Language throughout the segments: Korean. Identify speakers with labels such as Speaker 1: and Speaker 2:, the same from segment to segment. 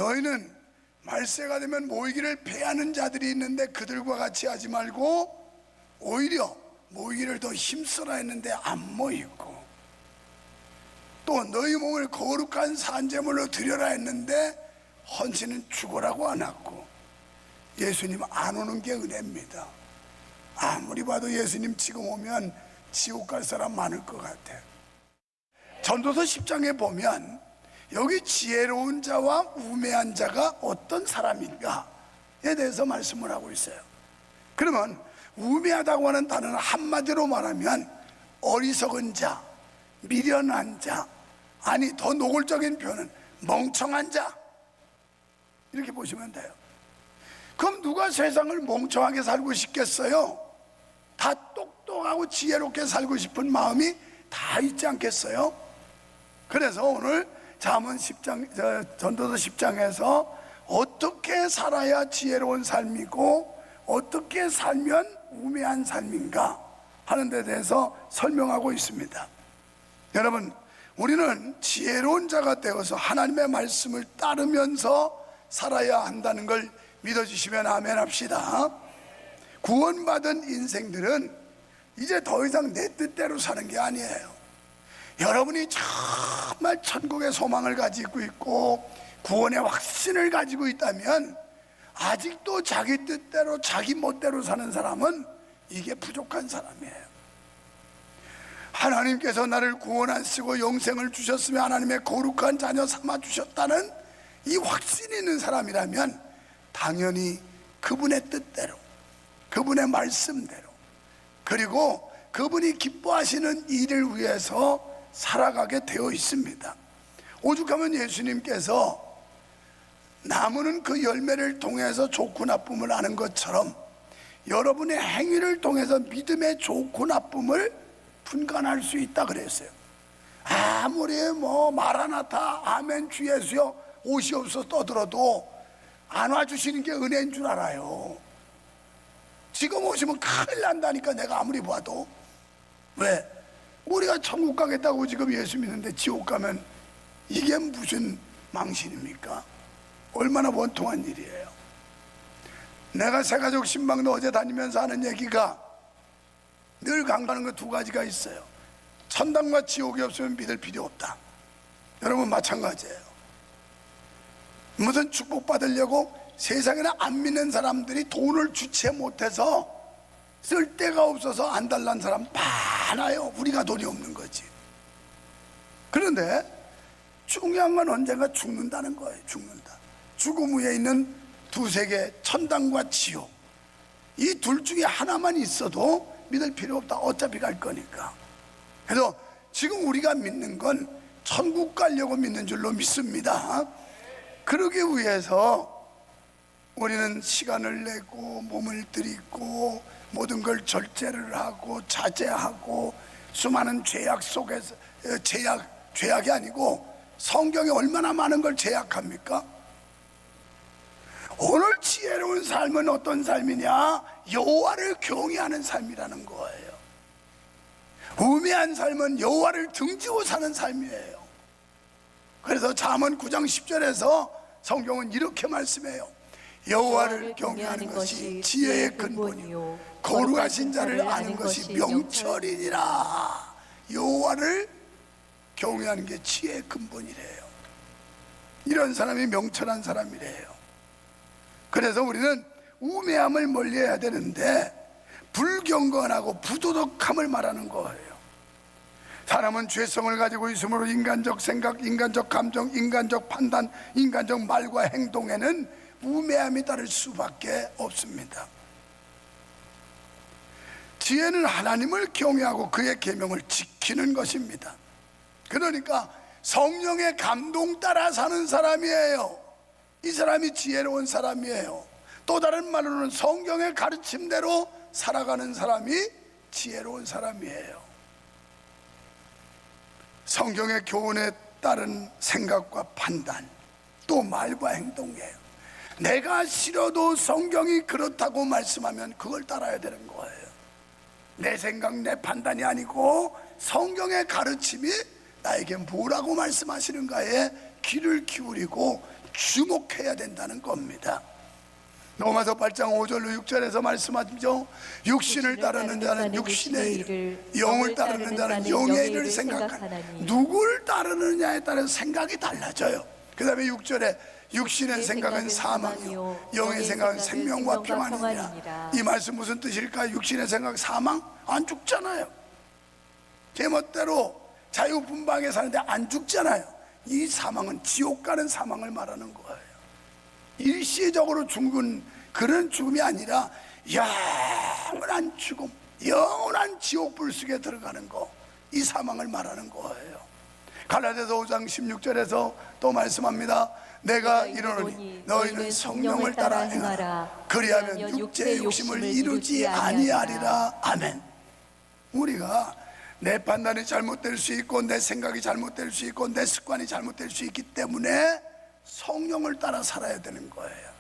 Speaker 1: 너희는 말세가 되면 모이기를 패하는 자들이 있는데 그들과 같이 하지 말고 오히려 모이기를 더 힘써라 했는데 안 모이고, 또 너희 몸을 거룩한 산제물로 드려라 했는데 헌신은 죽으라고 안 하고, 예수님 안 오는 게 은혜입니다. 아무리 봐도 예수님 지금 오면 지옥 갈 사람 많을 것 같아요. 전도서 10장에 보면 여기 지혜로운 자와 우매한 자가 어떤 사람인가에 대해서 말씀을 하고 있어요. 그러면 우매하다고 하는 단어는 한마디로 말하면 어리석은 자, 미련한 자, 아니 더 노골적인 표현은 멍청한 자, 이렇게 보시면 돼요. 그럼 누가 세상을 멍청하게 살고 싶겠어요? 다 똑똑하고 지혜롭게 살고 싶은 마음이 다 있지 않겠어요? 그래서 오늘 잠언 10장, 전도서 10장에서 어떻게 살아야 지혜로운 삶이고 어떻게 살면 우매한 삶인가 하는 데 대해서 설명하고 있습니다. 여러분, 우리는 지혜로운 자가 되어서 하나님의 말씀을 따르면서 살아야 한다는 걸 믿어주시면 아멘 합시다. 구원받은 인생들은 이제 더 이상 내 뜻대로 사는 게 아니에요. 여러분이 정말 천국의 소망을 가지고 있고 구원의 확신을 가지고 있다면 아직도 자기 뜻대로 자기 멋대로 사는 사람은 이게 부족한 사람이에요. 하나님께서 나를 구원하시고 영생을 주셨으며 하나님의 거룩한 자녀 삼아 주셨다는 이 확신이 있는 사람이라면 당연히 그분의 뜻대로, 그분의 말씀대로, 그리고 그분이 기뻐하시는 일을 위해서 살아가게 되어 있습니다. 오죽하면 예수님께서 나무는 그 열매를 통해서 좋고 나쁨을 아는 것처럼 여러분의 행위를 통해서 믿음의 좋고 나쁨을 분간할 수 있다 그랬어요. 아무리 마라나타 아멘 주 예수여 오시옵소서 떠들어도 안 와주시는 게 은혜인 줄 알아요. 지금 오시면 큰일 난다니까. 내가 아무리 봐도. 왜? 우리가 천국 가겠다고 지금 예수 믿는데 지옥 가면 이게 무슨 망신입니까? 얼마나 원통한 일이에요. 내가 새가족 신방도 어제 다니면서 하는 얘기가 늘 강조하는 거 두 가지가 있어요. 천당과 지옥이 없으면 믿을 필요 없다. 여러분 마찬가지예요. 무슨 축복 받으려고 세상에는 안 믿는 사람들이 돈을 주체 못해서 쓸 데가 없어서 안 달란 사람 많아요. 우리가 돈이 없는 거지. 그런데 중요한 건 언젠가 죽는다는 거예요. 죽는다. 죽음 후에 있는 두세 개, 천당과 지옥, 이 둘 중에 하나만 있어도 믿을 필요 없다. 어차피 갈 거니까. 그래서 지금 우리가 믿는 건 천국 가려고 믿는 줄로 믿습니다. 그러기 위해서 우리는 시간을 내고 몸을 들이고 모든 걸 절제를 하고 자제하고 수많은 죄악 속에서 죄악이 아니고 성경에 얼마나 많은 걸 제약합니까? 오늘 지혜로운 삶은 어떤 삶이냐? 여호와를 경외하는 삶이라는 거예요. 우매한 삶은 여호와를 등지고 사는 삶이에요. 그래서 잠언 9장 10절에서 성경은 이렇게 말씀해요. 여호와를 경외하는 것이 지혜의 근본이요 거룩하신 자를 아는 것이 명철이니라. 여호와를 경외하는 게 지혜의 근본이래요. 이런 사람이 명철한 사람이래요. 그래서 우리는 우매함을 멀리해야 되는데 불경건하고 부도덕함을 말하는 거예요. 사람은 죄성을 가지고 있으므로 인간적 생각, 인간적 감정, 인간적 판단, 인간적 말과 행동에는 우매함이 따를 수밖에 없습니다. 지혜는 하나님을 경외하고 그의 계명을 지키는 것입니다. 그러니까 성령의 감동 따라 사는 사람이에요. 이 사람이 지혜로운 사람이에요. 또 다른 말로는 성경의 가르침대로 살아가는 사람이 지혜로운 사람이에요. 성경의 교훈에 따른 생각과 판단, 또 말과 행동이에요. 내가 싫어도 성경이 그렇다고 말씀하면 그걸 따라야 되는 거예요. 내 생각, 내 판단이 아니고 성경의 가르침이 나에게 뭐라고 말씀하시는가에 귀를 기울이고 주목해야 된다는 겁니다. 로마서 8장 5절로 6절에서 말씀하죠. 육신을 따르는 자는 육신의 일을, 영을 따르는 자는 영의 일을 생각하니 누굴 따르느냐에 따라 생각이 달라져요. 그 다음에 6절에 육신의 생각은 사망이요 영의 생각은 생명과 평안이니라. 이 말씀 무슨 뜻일까요? 육신의 생각 사망? 안 죽잖아요. 제멋대로 자유분방하게 사는데 안 죽잖아요. 이 사망은 지옥 가는 사망을 말하는 거예요. 일시적으로 죽은 그런 죽음이 아니라 영원한 죽음, 영원한 지옥불 속에 들어가는 거, 이 사망을 말하는 거예요. 갈라디아서 5장 16절에서 또 말씀합니다. 내가 이르노니 너희는 성령을 따라 행하라. 그리하면 육체의 욕심을 이루지 아니하리라. 아멘. 우리가 내 판단이 잘못될 수 있고 내 생각이 잘못될 수 있고 내 습관이 잘못될 수 있기 때문에 성령을 따라 살아야 되는 거예요.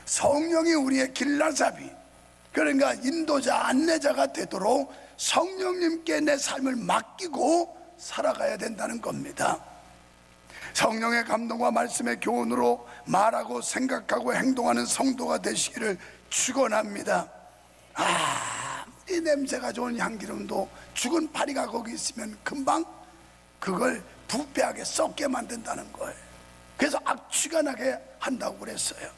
Speaker 1: 성령이 우리의 길라잡이, 그러니까 인도자, 안내자가 되도록 성령님께 내 삶을 맡기고 살아가야 된다는 겁니다. 성령의 감동과 말씀의 교훈으로 말하고 생각하고 행동하는 성도가 되시기를 축원합니다. 이 냄새가 좋은 향기름도 죽은 파리가 거기 있으면 금방 그걸 부패하게 썩게 만든다는 거예요. 그래서 악취가 나게 한다고 그랬어요.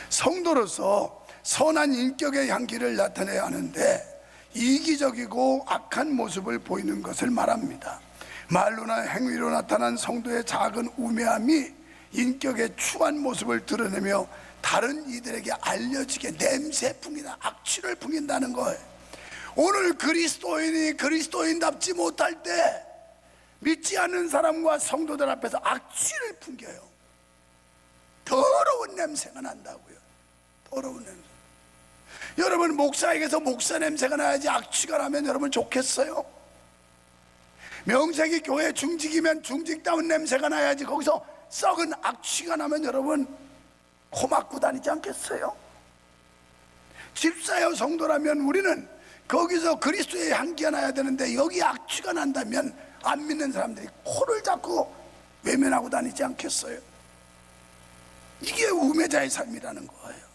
Speaker 1: 성도로서 선한 인격의 향기를 나타내야 하는데 이기적이고 악한 모습을 보이는 것을 말합니다. 말로나 행위로 나타난 성도의 작은 우매함이 인격의 추한 모습을 드러내며 다른 이들에게 알려지게 냄새 풍기나 악취를 풍긴다는 거예요. 오늘 그리스도인이 그리스도인답지 못할 때 믿지 않는 사람과 성도들 앞에서 악취를 풍겨요. 더러운 냄새가 난다고요. 더러운 냄새. 여러분, 목사에게서 목사 냄새가 나야지 악취가 나면 여러분 좋겠어요? 명색이 교회 중직이면 중직다운 냄새가 나야지 거기서 썩은 악취가 나면 여러분 코 막고 다니지 않겠어요? 집사여 성도라면 우리는 거기서 그리스도의 향기가 나야 되는데 여기 악취가 난다면 안 믿는 사람들이 코를 잡고 외면하고 다니지 않겠어요? 이게 우매자의 삶이라는 거예요.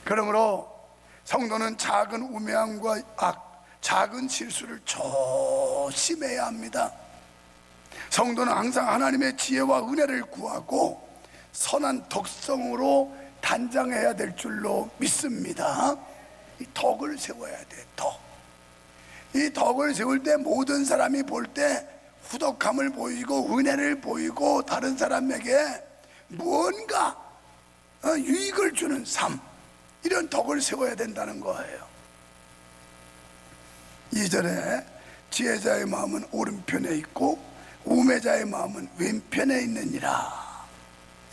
Speaker 1: 그러므로 성도는 작은 우매함과 작은 실수를 조심해야 합니다. 성도는 항상 하나님의 지혜와 은혜를 구하고 선한 덕성으로 단장해야 될 줄로 믿습니다. 이 덕을 세워야 돼. 이 덕을 세울 때 모든 사람이 볼 때 후덕함을 보이고 은혜를 보이고 다른 사람에게 무언가 유익을 주는 삶, 이런 덕을 세워야 된다는 거예요. 2절에 지혜자의 마음은 오른편에 있고 우매자의 마음은 왼편에 있느니라.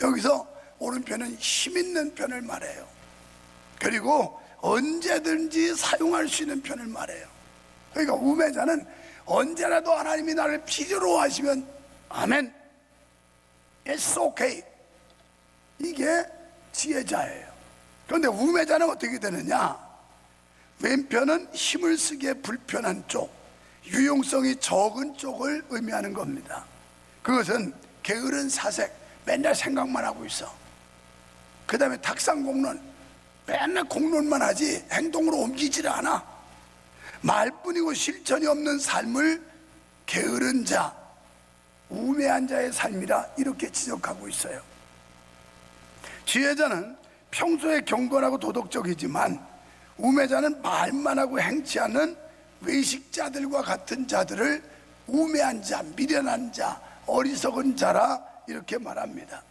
Speaker 1: 여기서 오른편은 힘 있는 편을 말해요. 그리고 언제든지 사용할 수 있는 편을 말해요. 그러니까 우매자는 언제라도 하나님이 나를 필요로 하시면 아멘, It's okay, 이게 지혜자예요. 그런데 우매자는 어떻게 되느냐? 왼편은 힘을 쓰기에 불편한 쪽, 유용성이 적은 쪽을 의미하는 겁니다. 그것은 게으른 사색, 맨날 생각만 하고 있어. 그 다음에 탁상공론, 맨날 공론만 하지 행동으로 옮기지를 않아. 말뿐이고 실천이 없는 삶을 게으른 자, 우매한 자의 삶이라 이렇게 지적하고 있어요. 지혜자는 평소에 경건하고 도덕적이지만 우매자는 말만 하고 행치 않는 외식자들과 같은 자들을 우매한 자, 미련한 자, 어리석은 자라 이렇게 말합니다.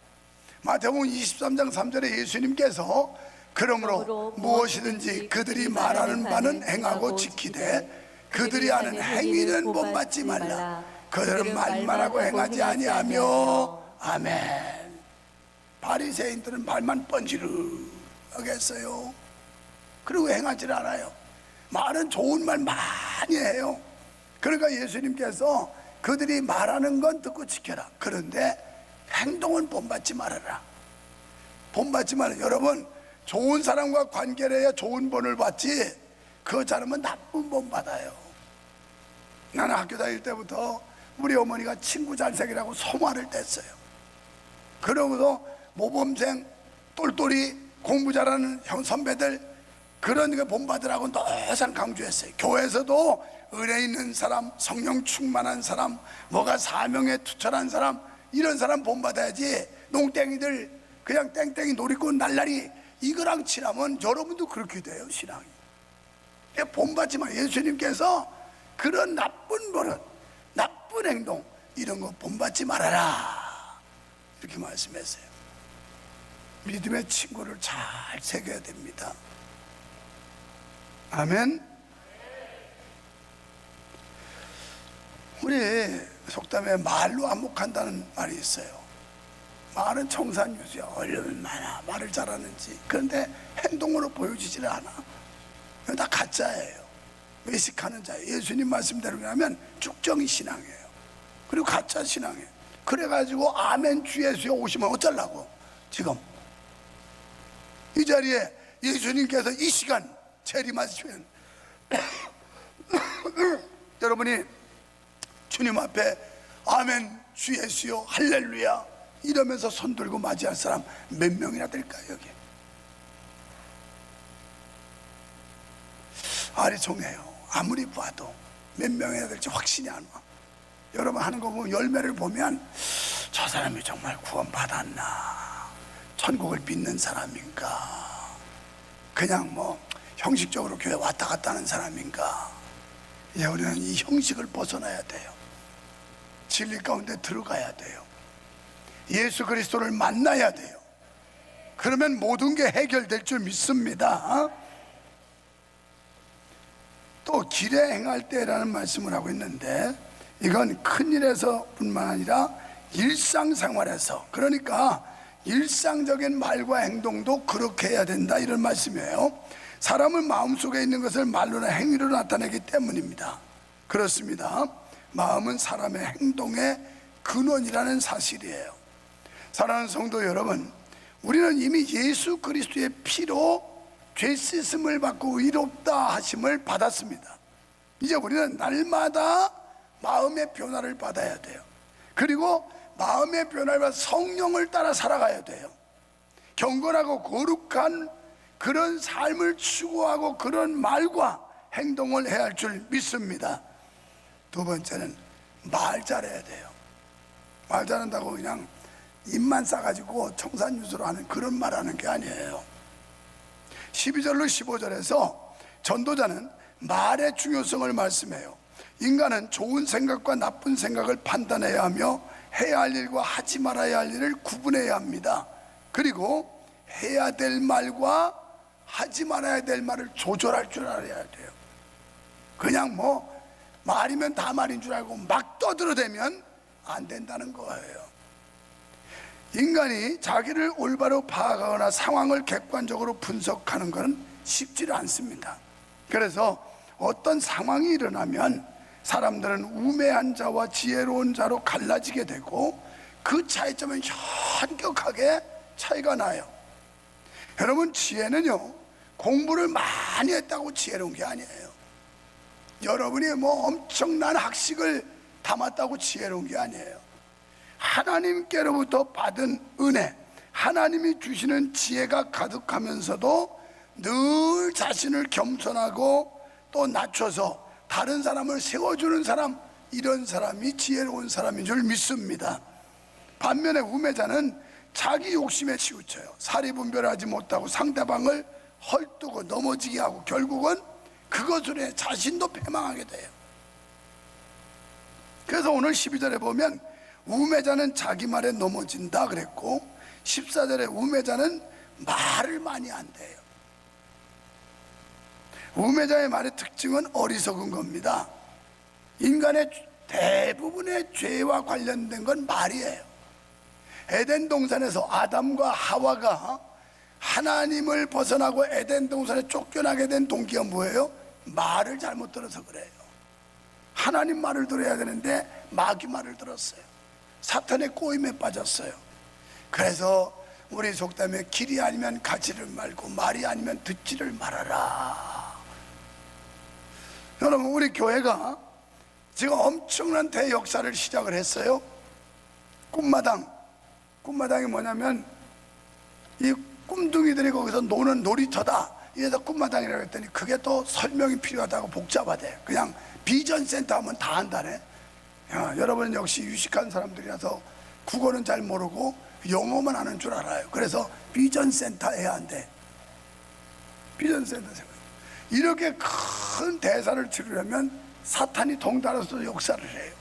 Speaker 1: 마태복음 23장 3절에 예수님께서 그러므로 무엇이든지 그들이 말하는 바는 행하고 지키되 그들이 하는 행위는 본받지 말라. 그들은 말만 하고 행하지 아니하며. 아멘. 바리새인들은 말만 뻔지르하게 했어요. 그리고 행하지 않아요. 말은 좋은 말 많이 해요. 그러니까 예수님께서 그들이 말하는 건 듣고 지켜라. 그런데 행동은 본받지 말아라. 본받지 말아라. 여러분, 좋은 사람과 관계를 해야 좋은 본을 받지 그 사람은 나쁜 본 받아요. 나는 학교 다닐 때부터 우리 어머니가 친구 잘 사귀라고 소말을 뗐어요. 그러고서 모범생 똘똘이 공부 잘하는 형 선배들 그런 거 본받으라고 항상 강조했어요. 교회에서도 은혜 있는 사람, 성령 충만한 사람, 뭐가 사명에 투철한 사람, 이런 사람 본받아야지. 농땡이들 그냥 땡땡이 놀이꾼 날라리 이거랑 친하면 여러분도 그렇게 돼요. 신앙이 본받지 마. 예수님께서 그런 나쁜 버릇, 나쁜 행동 이런 거 본받지 말아라 이렇게 말씀했어요. 믿음의 친구를 잘 새겨야 됩니다. 아멘. 우리 속담에 말로 안목한다는 말이 있어요. 말은 청산유수야. 얼마나 말을 잘하는지. 그런데 행동으로 보여지질 않아. 다 가짜예요. 외식하는 자예요. 예수님 말씀대로 하면 쭉정이 신앙이에요. 그리고 가짜 신앙이에요. 그래가지고 아멘 주 예수여 오시면 어쩌려고. 지금 이 자리에 예수님께서 이 시간 재림하시면 여러분이 주님 앞에 아멘 주 예수여 할렐루야 이러면서 손 들고 맞이할 사람 몇 명이나 될까요? 여기 아리송해요. 아무리 봐도 몇 명이나 될지 확신이 안 와. 여러분 하는 거 보면 열매를 보면 저 사람이 정말 구원받았나, 천국을 믿는 사람인가, 그냥 뭐 형식적으로 교회 왔다 갔다 하는 사람인가. 우리는 이 형식을 벗어나야 돼요. 진리 가운데 들어가야 돼요. 예수 그리스도를 만나야 돼요. 그러면 모든 게 해결될 줄 믿습니다. 또 길에 행할 때라는 말씀을 하고 있는데 이건 큰일에서 뿐만 아니라 일상생활에서, 그러니까 일상적인 말과 행동도 그렇게 해야 된다 이런 말씀이에요. 사람은 마음속에 있는 것을 말로나 행위로 나타내기 때문입니다. 그렇습니다. 마음은 사람의 행동의 근원이라는 사실이에요. 사랑하는 성도 여러분, 우리는 이미 예수 그리스도의 피로 죄 씻음을 받고 의롭다 하심을 받았습니다. 이제 우리는 날마다 마음의 변화를 받아야 돼요. 그리고 마음의 변화를 받아 성령을 따라 살아가야 돼요. 경건하고 거룩한 그런 삶을 추구하고 그런 말과 행동을 해야 할 줄 믿습니다. 두 번째는 말 잘해야 돼요. 말 잘한다고 그냥 입만 싸가지고 청산유수로 하는 그런 말 하는 게 아니에요. 12절로 15절에서 전도자는 말의 중요성을 말씀해요. 인간은 좋은 생각과 나쁜 생각을 판단해야 하며 해야 할 일과 하지 말아야 할 일을 구분해야 합니다. 그리고 해야 될 말과 하지 말아야 될 말을 조절할 줄 알아야 돼요. 그냥 뭐 말이면 다 말인 줄 알고 막 떠들어대면 안 된다는 거예요. 인간이 자기를 올바로 파악하거나 상황을 객관적으로 분석하는 것은 쉽지 않습니다. 그래서 어떤 상황이 일어나면 사람들은 우매한 자와 지혜로운 자로 갈라지게 되고 그 차이점은 현격하게 차이가 나요. 여러분, 지혜는요 공부를 많이 했다고 지혜로운 게 아니에요. 여러분이 뭐 엄청난 학식을 담았다고 지혜로운 게 아니에요. 하나님께로부터 받은 은혜, 하나님이 주시는 지혜가 가득하면서도 늘 자신을 겸손하고 또 낮춰서 다른 사람을 세워주는 사람, 이런 사람이 지혜로운 사람인 줄 믿습니다. 반면에 우매자는 자기 욕심에 치우쳐요. 사리분별하지 못하고 상대방을 헐두고 넘어지게 하고 결국은 그것으로 해 자신도 패망하게 돼요. 그래서 오늘 12절에 보면 우매자는 자기 말에 넘어진다 그랬고 14절에 우매자는 말을 많이 한대요. 우매자의 말의 특징은 어리석은 겁니다. 인간의 대부분의 죄와 관련된 건 말이에요. 에덴 동산에서 아담과 하와가 하나님을 벗어나고 에덴 동산에 쫓겨나게 된 동기가 뭐예요? 말을 잘못 들어서 그래요. 하나님 말을 들어야 되는데 마귀 말을 들었어요. 사탄의 꼬임에 빠졌어요. 그래서 우리 속담에 길이 아니면 가지를 말고 말이 아니면 듣지를 말아라. 여러분, 우리 교회가 지금 엄청난 대역사를 시작을 했어요. 꿈마당이 뭐냐면 이 꿈둥이들이 거기서 노는 놀이터다, 이래서 꿈마당이라고 했더니 그게 또 설명이 필요하다고 복잡하대. 그냥 비전센터 하면 다 한다네. 여러분 역시 유식한 사람들이라서 국어는 잘 모르고 영어만 하는 줄 알아요. 그래서 비전센터 해야 한대. 비전센터. 이렇게 큰 대사를 치르려면 사탄이 동달아서 역사를 해요.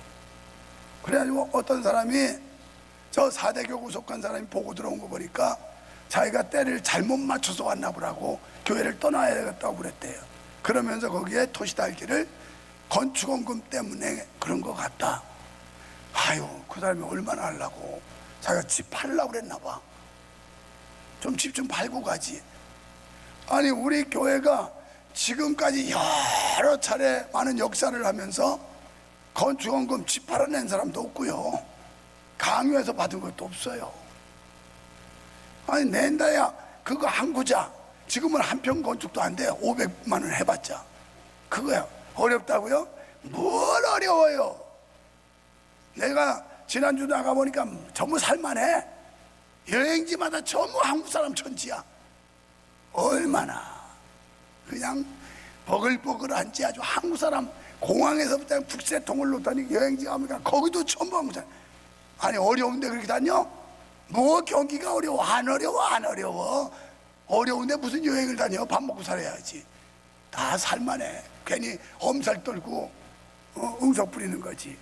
Speaker 1: 그래가지고 어떤 사람이, 저 4대 교구 속한 사람이 보고 들어온 거 보니까 자기가 때를 잘못 맞춰서 왔나 보라고 교회를 떠나야 되겠다고 그랬대요. 그러면서 거기에 토시달기를 건축원금 때문에 그런 것 같다. 아유, 그 사람이 얼마나 하려고, 자기가 집 팔려고 그랬나 봐. 좀 집 좀 팔고 가지. 아니, 우리 교회가 지금까지 여러 차례 많은 역사를 하면서 건축원금 집 팔아낸 사람도 없고요, 강요해서 받은 것도 없어요. 아니, 낸다야 그거 한 구자 지금은 한 평 건축도 안 돼요. 500만 원 해봤자. 그거야 어렵다고요? 뭘 어려워요. 내가 지난주 나가보니까 전부 살만해. 여행지마다 전부 한국 사람 천지야. 얼마나 그냥 버글버글한지. 아주 한국 사람, 공항에서부터 북새통을 놓다니 여행지 가니까 거기도 전부 한국 사람. 아니, 어려운데 그렇게 다녀? 뭐 경기가 어려워? 안 어려워. 어려운데 무슨 여행을 다녀? 밥 먹고 살아야지. 다 살만해. 괜히 엄살 떨고 응석 부리는 거지.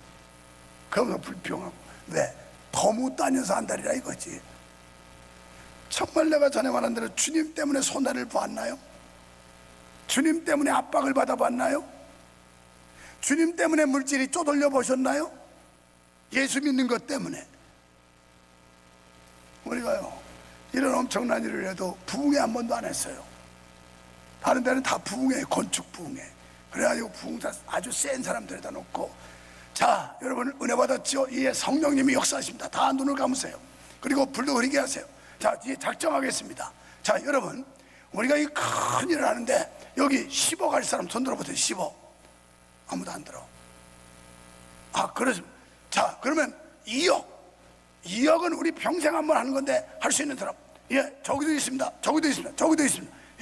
Speaker 1: 그러면서 불평하고. 왜? 더 못 다녀서 한다리라 이거지. 정말 내가 전에 말한 대로 주님 때문에 손해를 봤나요? 주님 때문에 압박을 받아봤나요? 주님 때문에 물질이 쪼들려 보셨나요? 예수 믿는 것 때문에. 우리가요, 이런 엄청난 일을 해도 부흥회 한 번도 안 했어요. 다른 데는 다 부흥회, 건축 부흥회. 그래가지고 부흥사 아주 센 사람들에다 놓고, 자, 여러분 은혜 받았죠? 이에 성령님이 역사하십니다. 다 눈을 감으세요. 그리고 불도 흐리게 하세요. 자, 이제 작정하겠습니다. 자, 여러분, 우리가 이 큰 일을 하는데 여기 10억 할 사람 손 들어보세요. 10억. 아무도 안 들어. 아, 그렇습니다. 자, 그러면 2억은 우리 평생 한번 하는 건데 할 수 있는 사람. 예, 저기도 있습니다.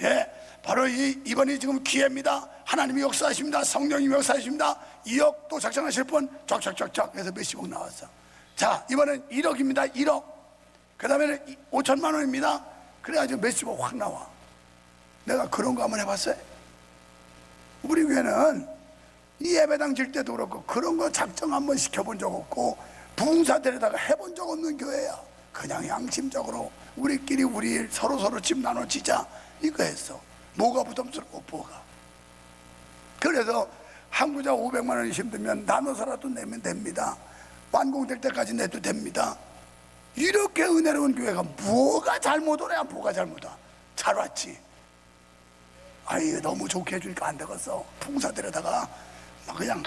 Speaker 1: 예, 바로 이번이 지금 기회입니다. 하나님이 역사하십니다. 성령님이 역사하십니다. 2억 또 작정하실 분 쫙쫙쫙쫙 해서 몇십억 나왔어. 자, 이번엔 1억입니다. 1억. 그 다음에는 5천만 원입니다. 그래가지고 몇십억 확 나와. 내가 그런 거 한번 해봤어요? 우리 교회는 이 예배당 질 때도 그렇고 그런 거 작정 한번 시켜본 적 없고 부흥사들에다가 해본 적 없는 교회야. 그냥 양심적으로 우리끼리 우리 일 서로 집 나눠지자 이거 했어. 뭐가 부담스럽고 뭐가. 그래서 한 구자 500만 원이 힘들면 나눠서라도 내면 됩니다. 완공될 때까지 내도 됩니다. 이렇게 은혜로운 교회가 뭐가 잘못 오냐. 뭐가 잘못와. 잘 왔지. 아이, 너무 좋게 해주니까 안 되겠어. 풍사들에다가 막 그냥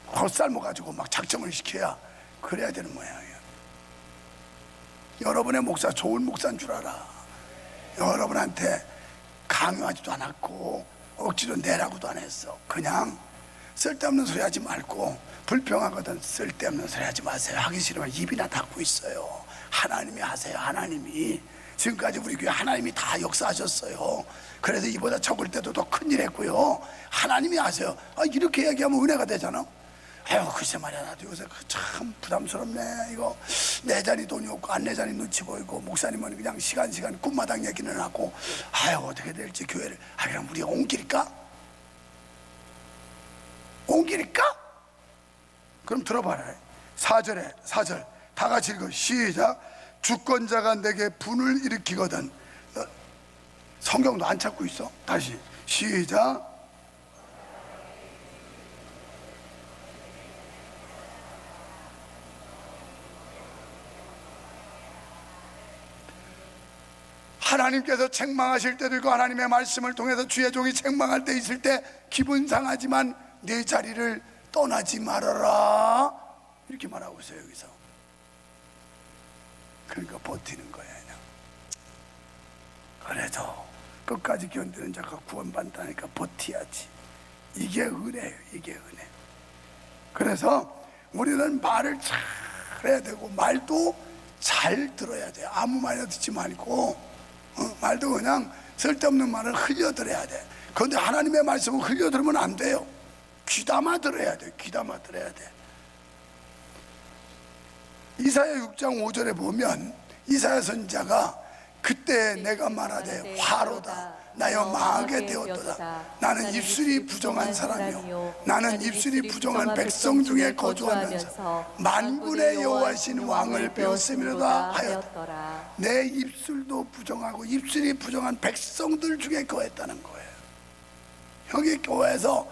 Speaker 1: 헛살먹어가지고 막 작정을 시켜야 그래야 되는 모양이야. 여러분의 목사 좋은 목사인 줄 알아. 여러분한테 강요하지도 않았고 억지로 내라고도 안 했어. 그냥 쓸데없는 소리 하지 말고, 불평하거든 쓸데없는 소리 하지 마세요. 하기 싫으면 입이나 닫고 있어요. 하나님이 하세요. 하나님이 지금까지 우리 교회 하나님이 다 역사하셨어요. 그래서 이보다 적을 때도 더 큰일 했고요. 하나님이 하세요. 아, 이렇게 얘기하면 은혜가 되잖아. 아유, 글쎄 말이야, 나도 요새 참 부담스럽네. 이거 내 자리 돈이 없고 안 내 자리 눈치 보이고, 목사님은 그냥 시간 꿈마당 얘기는 하고, 아유, 어떻게 될지 교회를, 아, 그냥 우리가 옮길까? 그럼 들어봐라. 4절 다 같이 읽어. 시작. 주권자가 내게 분을 일으키거든. 성경도 안 찾고 있어? 다시 시작. 하나님께서 책망하실 때도 있고, 하나님의 말씀을 통해서 주의 종이 책망할 때 있을 때 기분 상하지만 내 자리를 떠나지 말아라, 이렇게 말하고 있어요 여기서. 그러니까 버티는 거야 그냥. 그래도 끝까지 견디는 자가 구원받는다니까 버텨야지. 이게 은혜예요. 이게 은혜. 그래서 우리는 말을 잘 해야 되고 말도 잘 들어야 돼요. 아무 말이나 듣지 말고 말도 그냥 쓸데없는 말을 흘려들어야 돼. 그런데 하나님의 말씀을 흘려들으면 안 돼요. 귀담아 들어야 돼. 귀담아 들어야 돼. 이사야 6장 5절에 보면 이사야 선지자가 그때 내가 말하되 화로다 나여 망하게 되었도다. 나는 입술이 부정한 사람이요 나는 입술이 부정한 백성 중에 거주하면서 만군의 여호와신 왕을 배웠음이로다 하였다. 내 입술도 부정하고 입술이 부정한 백성들 중에 거했다는 거예요. 여기 교회에서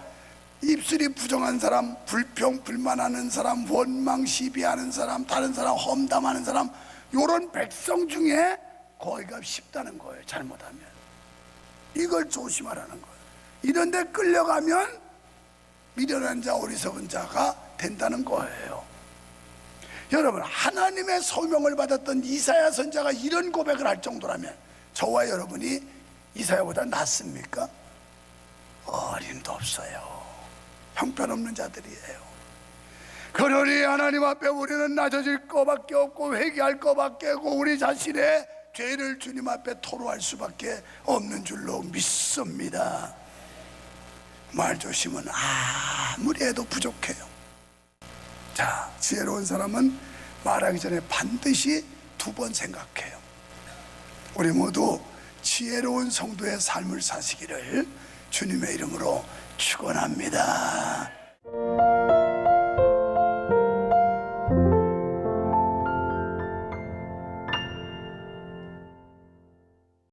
Speaker 1: 입술이 부정한 사람, 불평 불만하는 사람, 원망 시비하는 사람, 다른 사람 험담하는 사람, 요런 백성 중에 거기가 쉽다는 거예요. 잘못하면 이걸 조심하라는 거예요. 이런데 끌려가면 미련한 자 어리석은 자가 된다는 거예요. 여러분, 하나님의 소명을 받았던 이사야 선지자가 이런 고백을 할 정도라면 저와 여러분이 이사야보다 낫습니까? 어림도 없어요. 형편없는 자들이에요. 그러니 하나님 앞에 우리는 낮아질 것밖에 없고 회개할 것밖에 없고 우리 자신의 죄를 주님 앞에 토로할 수밖에 없는 줄로 믿습니다. 말조심은 아무리 해도 부족해요. 자, 지혜로운 사람은 말하기 전에 반드시 2번 생각해요. 우리 모두 지혜로운 성도의 삶을 사시기를 주님의 이름으로 축원합니다.